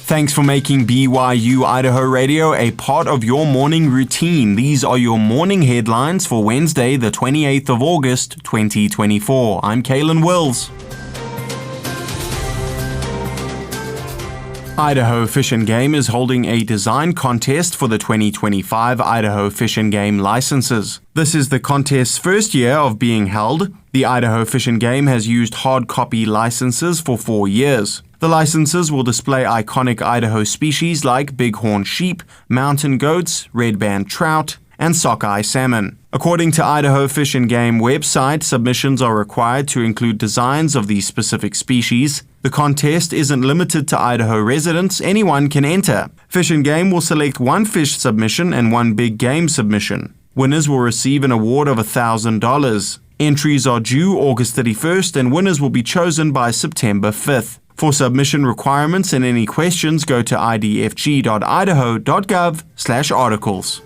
Thanks for making BYU-Idaho Radio a part of your morning routine. These are your morning headlines for Wednesday, the 28th of August, 2024. I'm Kalen Wills. Idaho Fish and Game is holding a design contest for the 2025 Idaho Fish and Game licenses. This is the contest's first year of being held. The Idaho Fish and Game has used hard copy licenses for 4 years. The licenses will display iconic Idaho species like bighorn sheep, mountain goats, red-band trout, and sockeye salmon. According to Idaho Fish and Game website, submissions are required to include designs of these specific species. The contest isn't limited to Idaho residents, anyone can enter. Fish and Game will select one fish submission and one big game submission. Winners will receive an award of $1,000. Entries are due August 31st and winners will be chosen by September 5th. For submission requirements and any questions, go to idfg.idaho.gov/articles.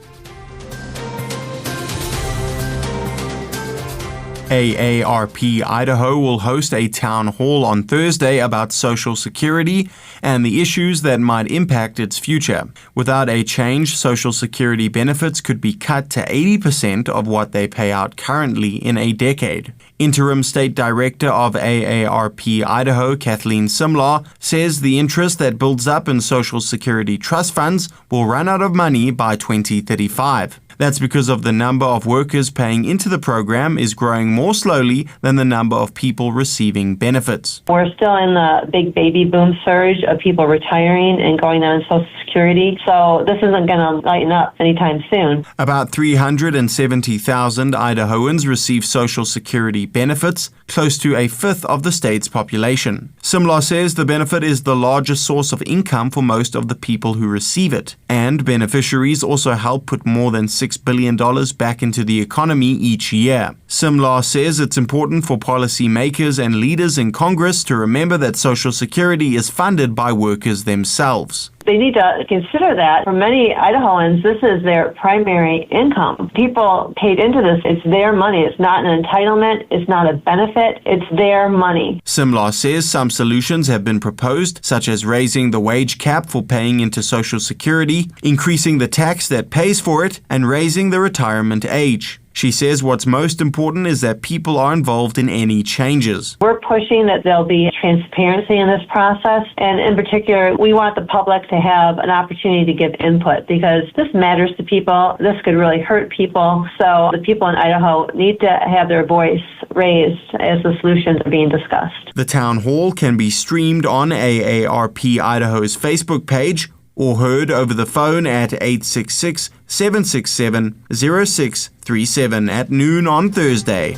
AARP Idaho will host a town hall on Thursday about Social Security and the issues that might impact its future. Without a change, Social Security benefits could be cut to 80% of what they pay out currently in a decade. Interim State Director of AARP Idaho, Kathleen Simlaw, says the interest that builds up in Social Security trust funds will run out of money by 2035. That's because of the number of workers paying into the program is growing more slowly than the number of people receiving benefits. We're still in the big baby boom surge of people retiring and going on Social Security, so this isn't going to lighten up anytime soon. About 370,000 Idahoans receive Social Security benefits, close to a fifth of the state's population. Simlaw says the benefit is the largest source of income for most of the people who receive it, and beneficiaries also help put more than $6 billion back into the economy each year. Simlaw says it's important for policymakers and leaders in Congress to remember that Social Security is funded by workers themselves. They need to consider that for many Idahoans, this is their primary income. People paid into this. It's their money. It's not an entitlement. It's not a benefit. It's their money. Simlaw says some solutions have been proposed, such as raising the wage cap for paying into Social Security, increasing the tax that pays for it, and raising the retirement age. She says what's most important is that people are involved in any changes. We're pushing that there'll be transparency in this process, and in particular, we want the public to have an opportunity to give input because this matters to people. This could really hurt people, so the people in Idaho need to have their voice raised as the solutions are being discussed. The town hall can be streamed on AARP Idaho's Facebook page or heard over the phone at 866-767-0637 at noon on Thursday.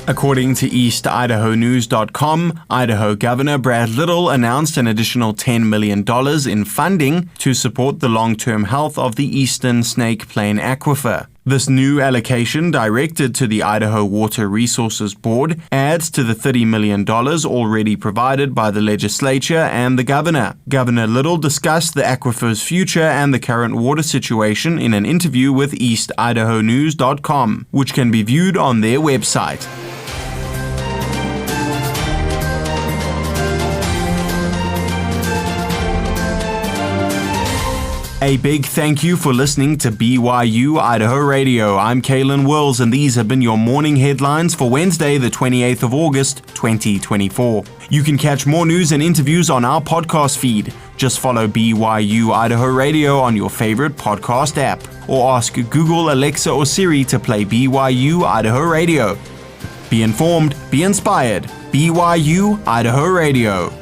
According to EastIdahoNews.com, Idaho Governor Brad Little announced an additional $10 million in funding to support the long-term health of the Eastern Snake Plain Aquifer. This new allocation, directed to the Idaho Water Resources Board, adds to the $30 million already provided by the legislature and the governor. Governor Little discussed the aquifer's future and the current water situation in an interview with EastIdahoNews.com, which can be viewed on their website. A big thank you for listening to BYU-Idaho Radio. I'm Kalen Wills, and these have been your morning headlines for Wednesday, the 28th of August, 2024. You can catch more news and interviews on our podcast feed. Just follow BYU-Idaho Radio on your favorite podcast app, or ask Google, Alexa, or Siri to play BYU-Idaho Radio. Be informed, be inspired. BYU-Idaho Radio.